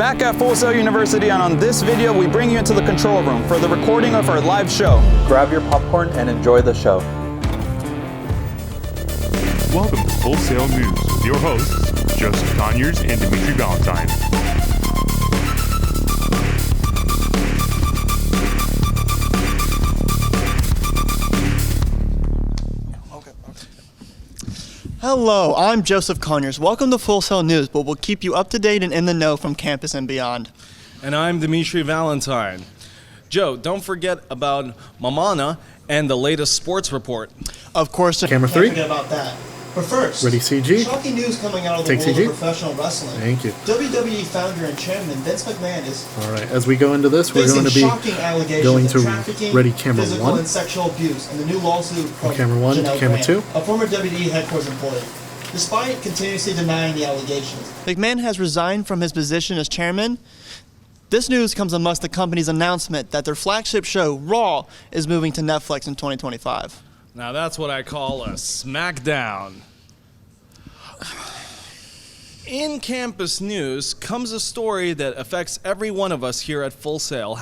back at Full Sail University, and on this video we bring you into the control room for the recording of our live show. Grab your popcorn and enjoy the show. Welcome to Full Sail News with your hosts, Joseph Conyers and Dimitri Valentine. Hello, I'm Joseph Conyers. Welcome to Full Sail News, but we'll keep you up to date and in the know from campus and beyond. And I'm Dimitri Valentine. Joe, don't forget about Mamana and the latest sports report. Of course, Camera three. Can't forget about that. But first, Ready, CG? Shocking news coming out of the Take world CG. of professional wrestling. Thank you. WWE founder and chairman Vince McMahon is All right, as we go into this, we're facing going to be shocking allegations going of to trafficking, Ready Camera physical 1. and sexual abuse, and the new lawsuit from Camera 1 to Janelle Camera Grant, 2. a former WWE headquarters employee. Despite continuously denying the allegations, McMahon has resigned from his position as chairman. This news comes amongst the company's announcement that their flagship show, Raw, is moving to Netflix in 2025. Now that's what I call a smackdown. In campus news comes a story that affects every one of us here at Full Sail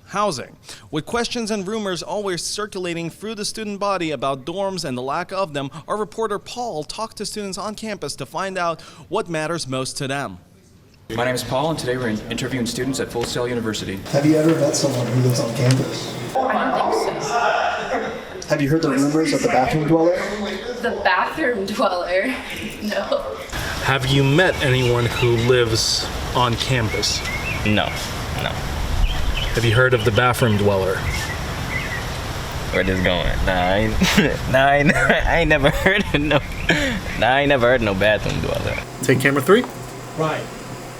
Housing. With questions and rumors always circulating through the student body about dorms and the lack of them, our reporter Paul talked to students on campus to find out what matters most to them. My name is Paul, and today we're interviewing students at Full Sail University. Have you ever met someone who lives on campus? I don't think so. Have you heard the rumors of the bathroom dweller? The bathroom dweller? No. Have you met anyone who lives on campus? No. Have you heard of the bathroom dweller? Where this going? I ain't never heard of no. I ain't never heard of no bathroom dweller. Take Camera 3. Right.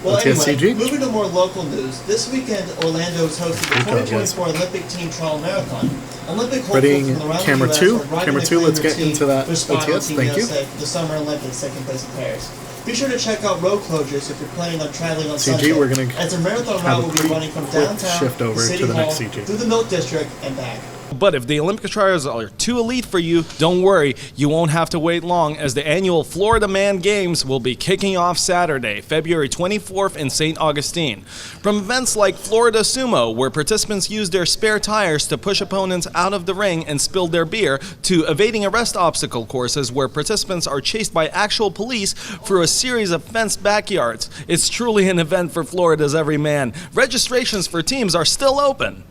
Well, Let's get anyway, CG. moving to more local news. This weekend, Orlando is hosting the Good job, 2024 Olympic Team Trial Marathon. Olympic Ready, hopefuls from around Camera the US 2. are riding Camera the 2, let's Cleaver get team into that their spot on OTS. Team Thank you. USA for the Summer Olympics taking place in Paris. Be sure to check out road closures if you're planning on traveling on CG, Sunday. we're gonna as a marathon have route a will be pretty running from quick downtown shift over City to the Hall next CG. through the Milk District and back. But if the Olympic trials are too elite for you, don't worry, you won't have to wait long, as the annual Florida Man Games will be kicking off Saturday, February 24th in St. Augustine. From events like Florida Sumo, where participants use their spare tires to push opponents out of the ring and spill their beer, to evading arrest obstacle courses where participants are chased by actual police through a series of fenced backyards. It's truly an event for Florida's every man. Registrations for teams are still open.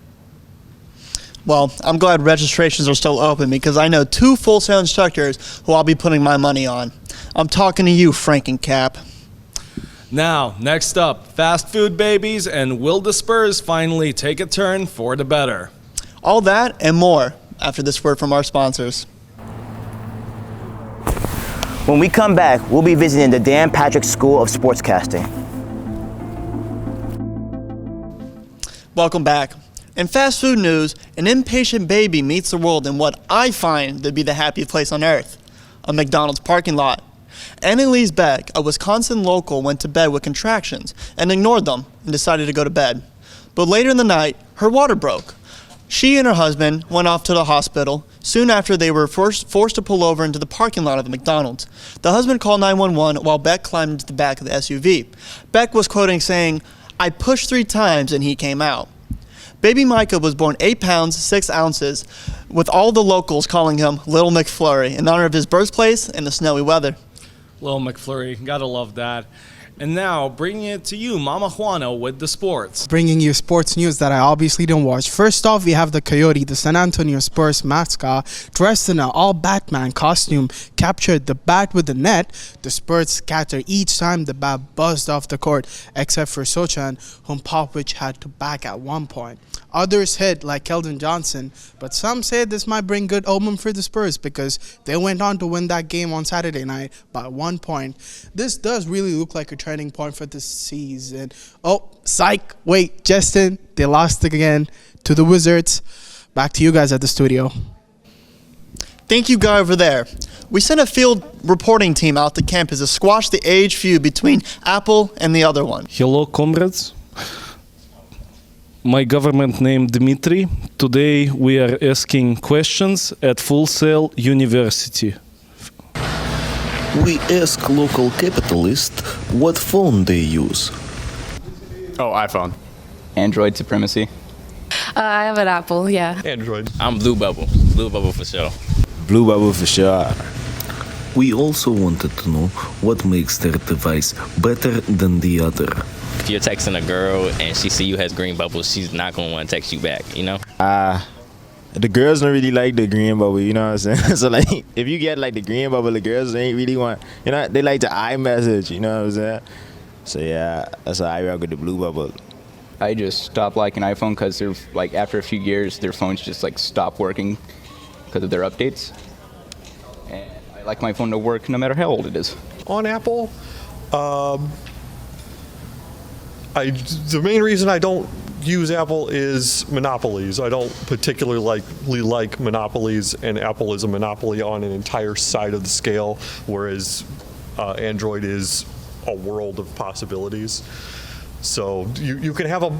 Well, I'm glad registrations are still open because I know 2 Full Sail instructors who I'll be putting my money on. I'm talking to you, Frank and Cap. Now, next up, fast food babies, and will the Spurs finally take a turn for the better? All that and more after this word from our sponsors. When we come back, we'll be visiting the Dan Patrick School of Sportscasting. Welcome back. In fast food news, an impatient baby meets the world in what I find to be the happiest place on earth, a McDonald's parking lot. Annalise Beck, a Wisconsin local, went to bed with contractions and ignored them and decided to go to bed. But later in the night, her water broke. She and her husband went off to the hospital. Soon after, they were forced to pull over into the parking lot of the McDonald's. The husband called 911 while Beck climbed into the back of the SUV. Beck was quoting saying, "I pushed 3 times and he came out." Baby Micah was born 8 pounds, 6 ounces, with all the locals calling him Little McFlurry in honor of his birthplace and the snowy weather. Little McFlurry, gotta love that. And now, bringing it to you, Mama Juana with the sports. Bringing you sports news that I obviously don't watch. First off, we have the Coyote, the San Antonio Spurs mascot, dressed in an all-Batman costume, captured the bat with the net. The Spurs scattered each time the bat buzzed off the court, except for Sochan, whom Popovich had to back at one point. Others hit, like Keldon Johnson, but some say this might bring good omen for the Spurs because they went on to win that game on Saturday night by 1 point. This does really look like a turning point for this season. Oh, psych! Wait, Justin, they lost again to the Wizards. Back to you guys at the studio. Thank you, guy over there. We sent a field reporting team out to campus to squash the age feud between Apple and the other one. Hello, comrades. My government name Dmitry. Today we are asking questions at Full Sail University. We ask local capitalists what phone they use. Oh, iPhone. Android supremacy. I have an Apple, yeah. Android. I'm Blue Bubble. Blue Bubble for sure. Blue Bubble for sure. We also wanted to know what makes their device better than the other. If you're texting a girl and she see you has green bubbles, she's not gonna want to text you back, you know? The girls don't really like the green bubble, you know what I'm saying? So like, if you get like the green bubble, the girls ain't really want, you know, they like the iMessage, you know what I'm saying? So yeah, that's why I rock with the blue bubble. I just stopped liking iPhone because they're like after a few years, their phones just like stop working because of their updates. And I like my phone to work no matter how old it is. On Apple, the main reason I don't use Apple is monopolies. I don't particularly like monopolies, and Apple is a monopoly on an entire side of the scale, whereas Android is a world of possibilities. So you can have a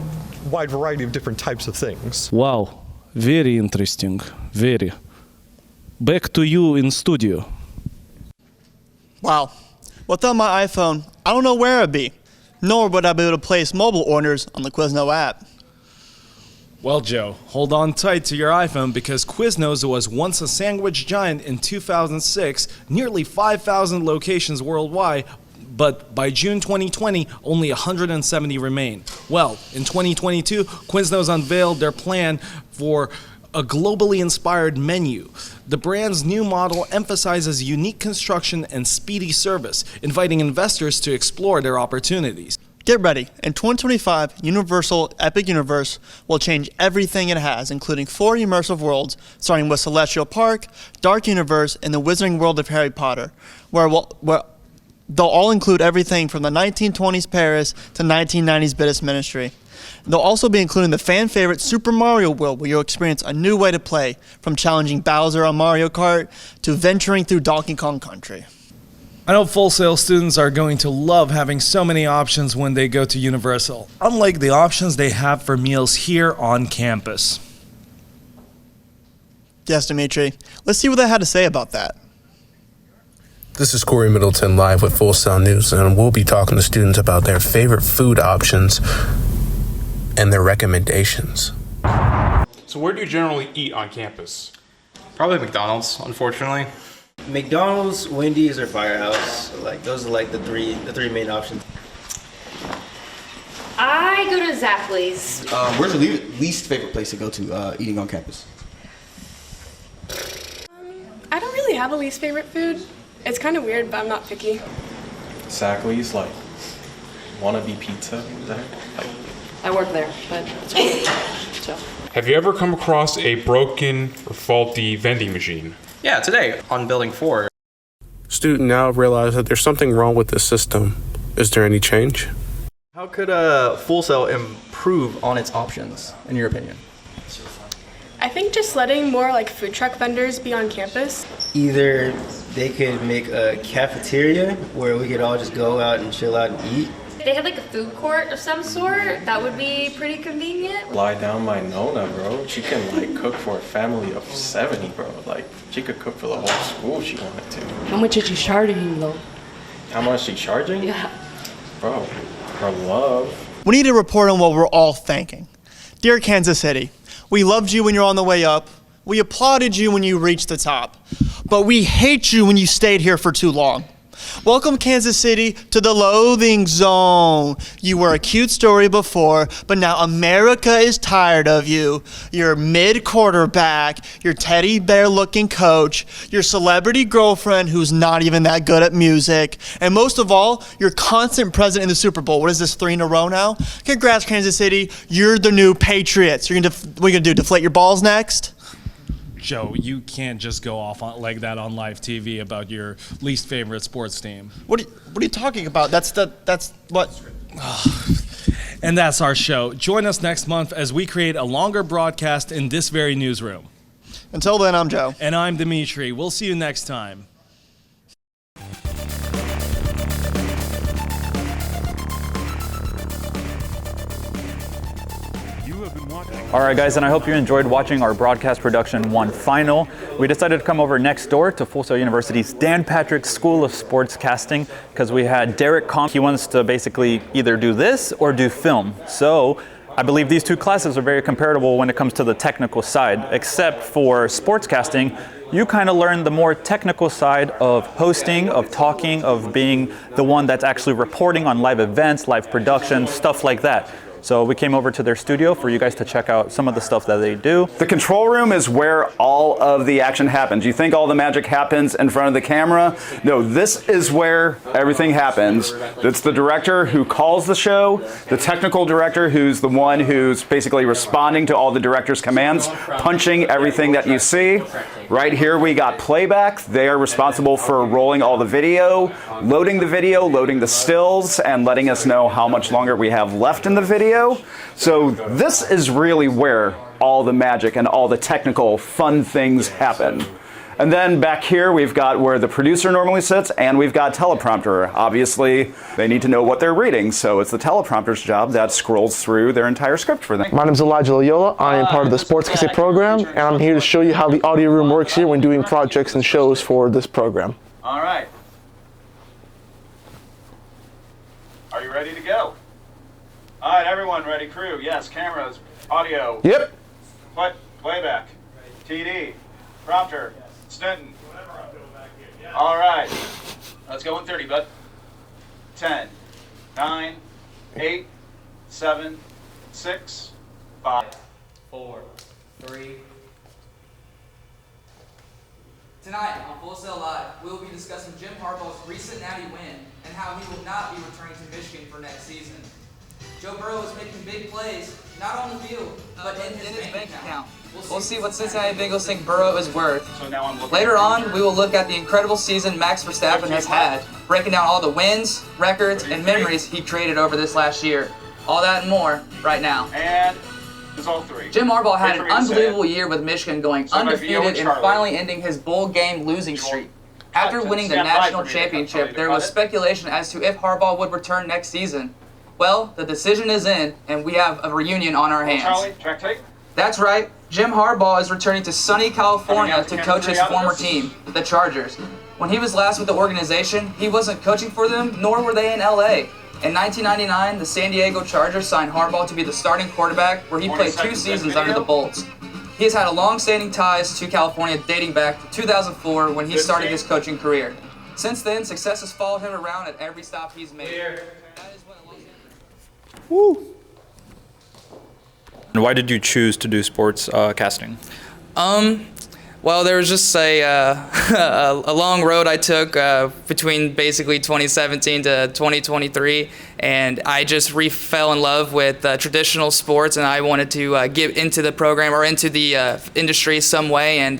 wide variety of different types of things. Wow, very interesting, very. Back to you in studio. Wow. Without my iPhone, I don't know where I'd be. Nor would I be able to place mobile orders on the Quizno app. Well, Joe, hold on tight to your iPhone because Quiznos was once a sandwich giant in 2006, nearly 5,000 locations worldwide, but by June 2020, only 170 remain. Well, in 2022, Quiznos unveiled their plan for a globally inspired menu. The brand's new model emphasizes unique construction and speedy service, inviting investors to explore their opportunities. Get ready. In 2025, Universal Epic Universe will change everything it has, including 4 immersive worlds, starting with Celestial Park, Dark Universe, and the Wizarding World of Harry Potter, where they'll all include everything from the 1920s Paris to 1990s British Ministry. They'll also be including the fan-favorite Super Mario World, where you'll experience a new way to play, from challenging Bowser on Mario Kart to venturing through Donkey Kong Country. I know Full Sail students are going to love having so many options when they go to Universal, unlike the options they have for meals here on campus. Yes, Dimitri. Let's see what they had to say about that. This is Corey Middleton live with Full Sail News, and we'll be talking to students about their favorite food options and their recommendations. So where do you generally eat on campus? Probably McDonald's, unfortunately. McDonald's, Wendy's, or Firehouse. Like those are like the three main options. I go to Zapply's. Where's your least favorite place to go to eating on campus? I don't really have a least favorite food. It's kind of weird, but I'm not picky. Zackly's, like wannabe pizza. I work there, but it's cool. So. Have you ever come across a broken or faulty vending machine? Yeah, today on Building 4. Student now realize that there's something wrong with the system. Is there any change? How could Full Sail improve on its options, in your opinion? I think just letting more like food truck vendors be on campus. Either they could make a cafeteria where we could all just go out and chill out and eat. They had like a food court of some sort. That would be pretty convenient. Lie down my Nona, bro. She can like cook for a family of 70, bro. Like she could cook for the whole school if she wanted to. How much is she charging though? How much she charging? Yeah. Bro, her love. We need to report on what we're all thinking. Dear Kansas City, we loved you when you're on the way up. We applauded you when you reached the top. But we hate you when you stayed here for too long. Welcome, Kansas City, to the loathing zone. You were a cute story before, but now America is tired of you. Your mid-quarterback, your teddy bear-looking coach, your celebrity girlfriend who's not even that good at music, and most of all, your constant present in the Super Bowl. What is this, 3 in a row now? Congrats, Kansas City. You're the new Patriots. What are you going to do, deflate your balls next? Joe, you can't just go off like that on live TV about your least favorite sports team. What are you talking about? That's what. And that's our show. Join us next month as we create a longer broadcast in this very newsroom. Until then, I'm Joe. And I'm Dimitri. We'll see you next time. You have been watching. All right, guys, and I hope you enjoyed watching our Broadcast Production 1 final. We decided to come over next door to Full Sail University's Dan Patrick School of Sportscasting because we had Derek Comp. He wants to basically either do this or do film. So I believe these two classes are very comparable when it comes to the technical side, except for sportscasting. You kind of learn the more technical side of hosting, of talking, of being the one that's actually reporting on live events, live production, stuff like that. So we came over to their studio for you guys to check out some of the stuff that they do. The control room is where all of the action happens. You think all the magic happens in front of the camera? No, this is where everything happens. It's the director who calls the show, the technical director who's the one who's basically responding to all the director's commands, punching everything that you see. Right here we got playback. They are responsible for rolling all the video, loading the stills, and letting us know how much longer we have left in the video. So this is really where all the magic and all the technical fun things happen. And then back here we've got where the producer normally sits, and we've got teleprompter. Obviously they need to know what they're reading, so it's the teleprompter's job that scrolls through their entire script for them. My name is Elijah Loyola. I am part of the Sportscasting program, and I'm here to show you how the audio room works here when doing projects and shows for this program. All right. Are you ready to go? All right, everyone ready? Crew, yes. Cameras, audio. Yep. Playback, TD, prompter, Stanton. All right. Let's go in 30, bud. 10, 9, 8, 7, 6, 5, 4, 3. Tonight on Full Sail Live, we will be discussing Jim Harbaugh's recent Natty win and how he will not be returning to Michigan for next season. Joe Burrow is making big plays, not on the field, but in his bank account. We'll see what Cincinnati Bengals think Burrow is worth. So now I'm looking Later on, we will look at the incredible season Max Verstappen has had, breaking down all the wins, records, and memories he created over this last year. All that and more right now. And it's all three. Jim Harbaugh had Wait an for me to say unbelievable it. year with Michigan, going So it might be you and undefeated and Charlie. finally ending his bowl game losing streak. After Cut. winning the Stand by national for me to cut, championship, Charlie, to there cut was it. speculation as to if Harbaugh would return next season. Well, the decision is in, and we have a reunion on our hands. Charlie, track tape. That's right. Jim Harbaugh is returning to sunny California Coming out to to coach his Kansas City former out of this? team, the Chargers. When he was last with the organization, he wasn't coaching for them, nor were they in LA. In 1999, the San Diego Chargers signed Harbaugh to be the starting quarterback, where he 20 played 2 seconds, seasons that under the video? Bolts. He has had a long-standing ties to California dating back to 2004 when he started his coaching career. Since then, success has followed him around at every stop he's made. Woo! And why did you choose to do sports casting? Well, there was just a long road I took between basically 2017 to 2023, and I just fell in love with traditional sports, and I wanted to get into the program or into the industry some way, and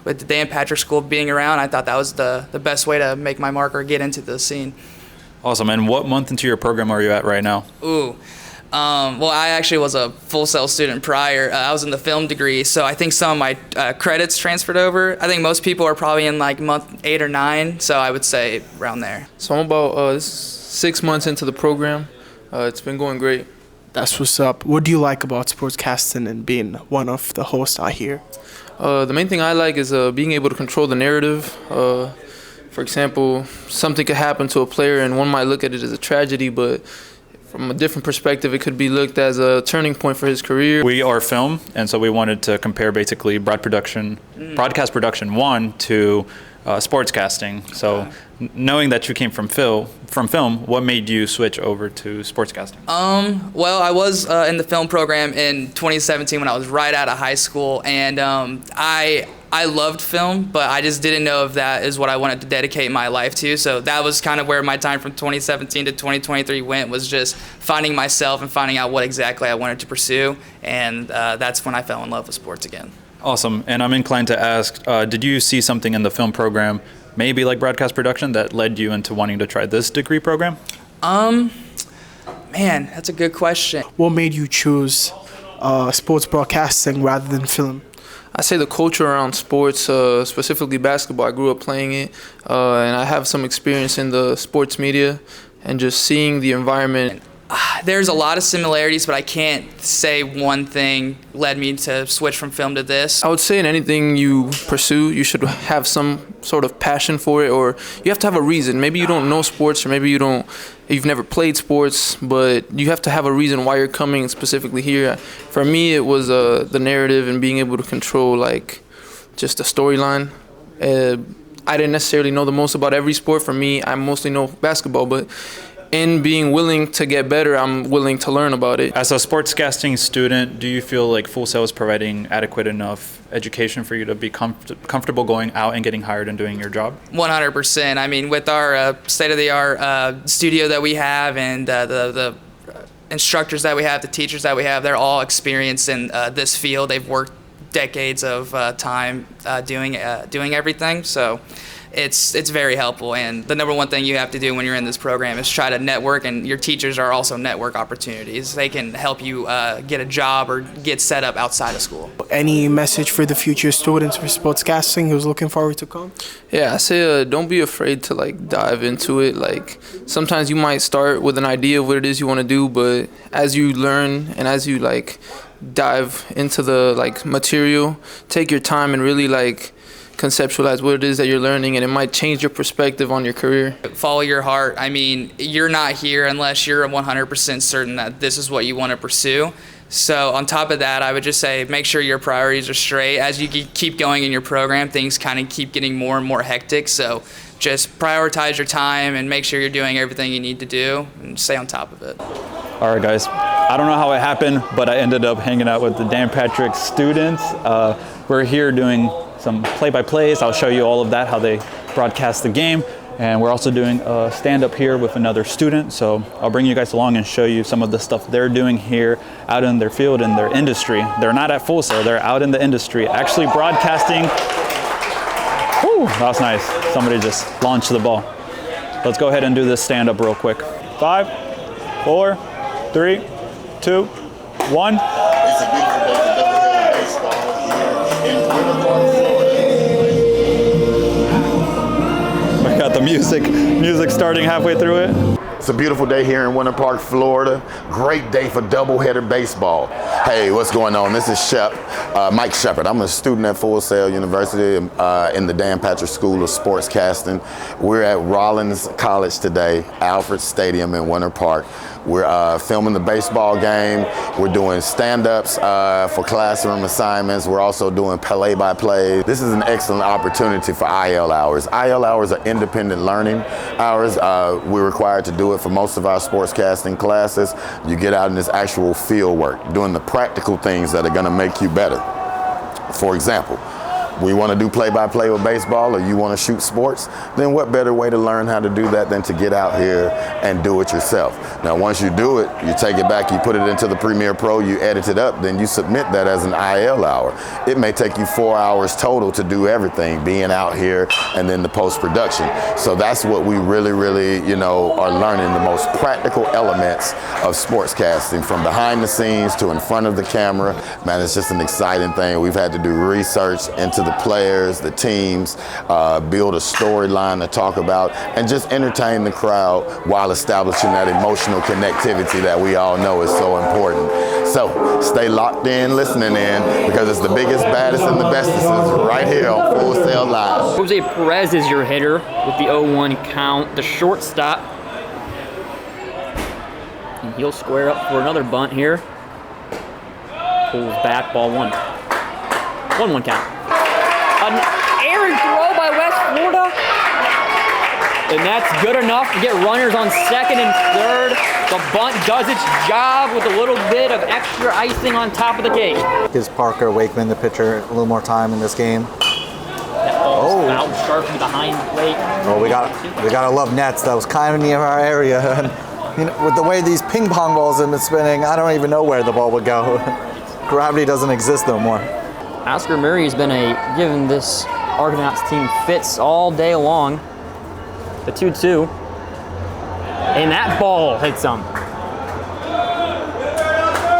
with the Dan Patrick School being around, I thought that was the best way to make my mark or get into the scene. Awesome. And what month into your program are you at right now? Ooh. Well, I actually was a Full Sail student prior. I was in the film degree, so I think some of my credits transferred over. I think most people are probably in like month 8 or 9, so I would say around there. So I'm about 6 months into the program. It's been going great. That's what's up. What do you like about sportscasting and being one of the hosts out here? The main thing I like is being able to control the narrative. For example, something could happen to a player and one might look at it as a tragedy, but from a different perspective, it could be looked as a turning point for his career. We are film, and so we wanted to compare basically broadcast production 1 to sportscasting. So knowing that you came from film, what made you switch over to sportscasting? Well, I was in the film program in 2017 when I was right out of high school, and I loved film, but I just didn't know if that is what I wanted to dedicate my life to. So that was kind of where my time from 2017 to 2023 went, was just finding myself and finding out what exactly I wanted to pursue, and that's when I fell in love with sports again. Awesome. And I'm inclined to ask, did you see something in the film program, maybe like broadcast production, that led you into wanting to try this degree program? Man, that's a good question. What made you choose sports broadcasting rather than film? I say the culture around sports, specifically basketball. I grew up playing it, and I have some experience in the sports media, and just seeing the environment. There's a lot of similarities, but I can't say one thing led me to switch from film to this. I would say in anything you pursue, you should have some sort of passion for it, or you have to have a reason. Maybe you don't know sports, or maybe you've never played sports, but you have to have a reason why you're coming specifically here. For me, it was the narrative and being able to control like just the storyline. I didn't necessarily know the most about every sport. For me, I mostly know basketball, but in being willing to get better, I'm willing to learn about it. As a sportscasting student, do you feel like Full Sail is providing adequate enough education for you to be comfortable going out and getting hired and doing your job? 100%. I mean, with our state-of-the-art studio that we have and the instructors that we have, the teachers that we have, they're all experienced in this field. They've worked decades of time doing everything. So it's very helpful, and the number one thing you have to do when you're in this program is try to network, and your teachers are also network opportunities. They can help you get a job or get set up outside of school. Any message for the future students for sportscasting who's looking forward to come? Yeah, I say don't be afraid to like dive into it. Like sometimes you might start with an idea of what it is you want to do, but as you learn and as you like dive into the like material, take your time and really like conceptualize what it is that you're learning, and it might change your perspective on your career. Follow your heart. I mean, you're not here unless you're 100% certain that this is what you want to pursue. So on top of that, I would just say make sure your priorities are straight. As you keep going in your program, things kind of keep getting more and more hectic. So just prioritize your time and make sure you're doing everything you need to do and stay on top of it. All right, guys. I don't know how it happened, but I ended up hanging out with the Dan Patrick students. We're here doing some play-by-plays. I'll show you all of that, how they broadcast the game. And we're also doing a stand-up here with another student. So I'll bring you guys along and show you some of the stuff they're doing here out in their field, in their industry. They're not at Full Sail, they're out in the industry, actually broadcasting. Whew, that was nice. Somebody just launched the ball. Let's go ahead and do this stand-up real quick. 5, 4, 3, 2, 1. We got the music starting halfway through it. It's a beautiful day here in Winter Park, Florida. Great day for doubleheader baseball. Hey, what's going on? This is Mike Shepard. I'm a student at Full Sail University in the Dan Patrick School of Sportscasting. We're at Rollins College today, Alfred Stadium in Winter Park. We're filming the baseball game. We're doing stand-ups for classroom assignments. We're also doing play-by-play. This is an excellent opportunity for IL hours. IL hours are independent learning hours. We're required to do it for most of our sportscasting classes. You get out in this actual field work, doing the practical things that are gonna make you better. For example, we want to do play-by-play with baseball, or you want to shoot sports, then what better way to learn how to do that than to get out here and do it yourself. Now, once you do it, you take it back, you put it into the Premiere Pro, you edit it up, then you submit that as an IL hour. It may take you 4 hours total to do everything, being out here and then the post-production. So that's what we really, are learning, the most practical elements of sportscasting, from behind the scenes to in front of the camera. Man, it's just an exciting thing. We've had to do research into the players, the teams, build a storyline to talk about, and just entertain the crowd while establishing that emotional connectivity that we all know is so important. So stay locked in, listening in, because it's the biggest, baddest, and the bestest right here on Full Sail Live. Jose Perez is your hitter with the 0-1 count, the shortstop. And he'll square up for another bunt here. Pulls back, ball 1. 1-1 count. An errant throw by West Florida. And that's good enough to get runners on second and third. The bunt does its job with a little bit of extra icing on top of the cake. Gives Parker Wakeman, the pitcher, a little more time in this game. That ball is out sharply behind the plate. Oh, we gotta love nets. That was kind of near our area. And, with the way these ping pong balls have been spinning, I don't even know where the ball would go. Gravity doesn't exist no more. Oscar Murray has been giving this Argonauts team fits all day long. The 2-2. And that ball hits him.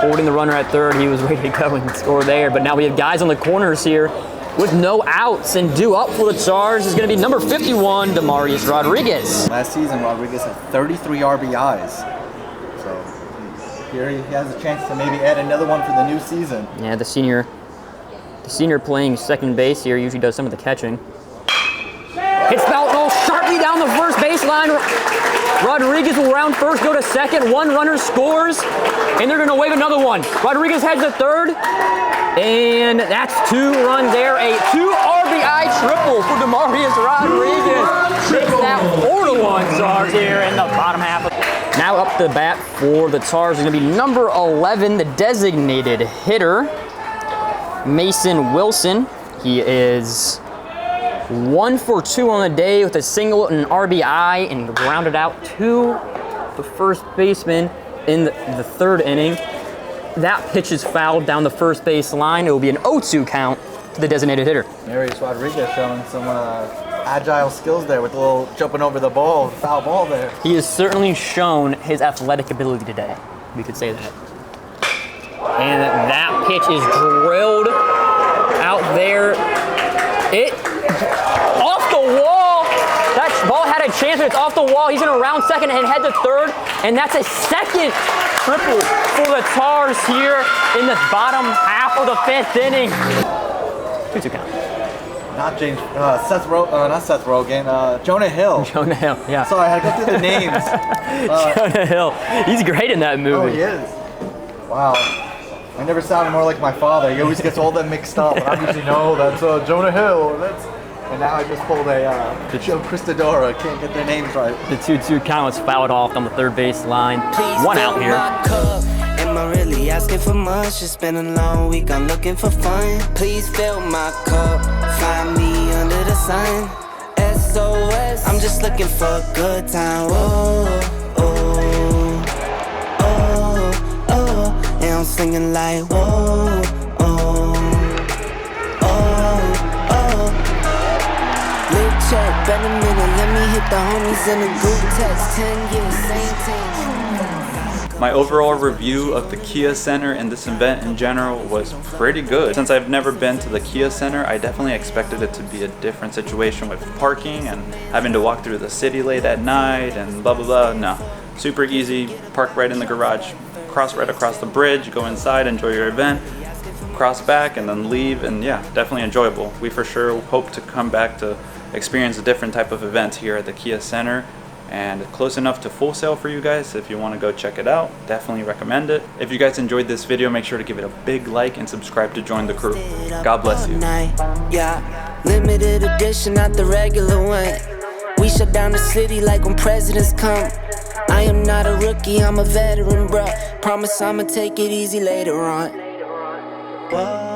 Holding the runner at third, he was ready to go and score there. But now we have guys on the corners here with no outs, and due up for the charge is going to be number 51, Demarius Rodriguez. Last season, Rodriguez had 33 RBIs. So here. He has a chance to maybe add another one for the new season. Yeah, the senior playing second base here usually does some of the catching. Hits that ball sharply down the first baseline. Rodriguez will round first, go to second. One runner scores, and they're going to wave another one. Rodriguez heads to third, and that's 2 runs there. A 2 RBI triple for Demarius Rodriguez. Takes that 4-1 Stars here in the bottom half. Now up the bat for the Stars is going to be number 11, the designated hitter, Mason Wilson. He is 1 for 2 on the day with a single and an RBI, and grounded out to the first baseman in the third inning. That pitch is fouled down the first base line. It will be an 0-2 count to the designated hitter. Marius Rodriguez showing some agile skills there with a little jumping over the ball, foul ball there. He has certainly shown his athletic ability today. We could say that. And that pitch is drilled out there. It off the wall. That ball had a chance, but it's off the wall. He's going to round second and head to third, and that's a second triple for the Tars here in the bottom half of the 5th inning. 2-2 count. Not James, not Seth Rogen, Jonah Hill. Jonah Hill, yeah. Sorry, I got through the names. Jonah Hill, he's great in that movie. Oh, he is. Wow. I never sounded more like my father. He always gets all them mixed up, and I usually know that's Jonah Hill. And now I just pulled a Joe Cristodora. Can't get their names right. The 2-2 count was fouled off on the third base line. 1 out here. Am I really asking for much? It's been a long week, I'm looking for fun. Please fill my cup, find me under the sun. SOS, I'm just looking for a good time. Oh, oh, oh, oh. And I'm singing like, whoa, oh, oh, oh. Lip check, been a minute, let me hit the homies in the group text. 10 years, same team. My overall review of the Kia Center and this event in general was pretty good. Since I've never been to the Kia Center, I definitely expected it to be a different situation with parking and having to walk through the city late at night and blah blah blah. No, super easy, park right in the garage, cross right across the bridge, go inside, enjoy your event, cross back and then leave, and yeah, definitely enjoyable. We for sure hope to come back to experience a different type of event here at the Kia Center. And close enough to Full Sail for you guys. If you want to go check it out, definitely recommend it. If you guys enjoyed this video, make sure to give it a big like and subscribe to join the crew. God bless you. Yeah, limited edition, not the regular one. We shut down the city like when presidents come. I am not a rookie, I'm a veteran, bruh. Promise I'ma take it easy later on. Whoa.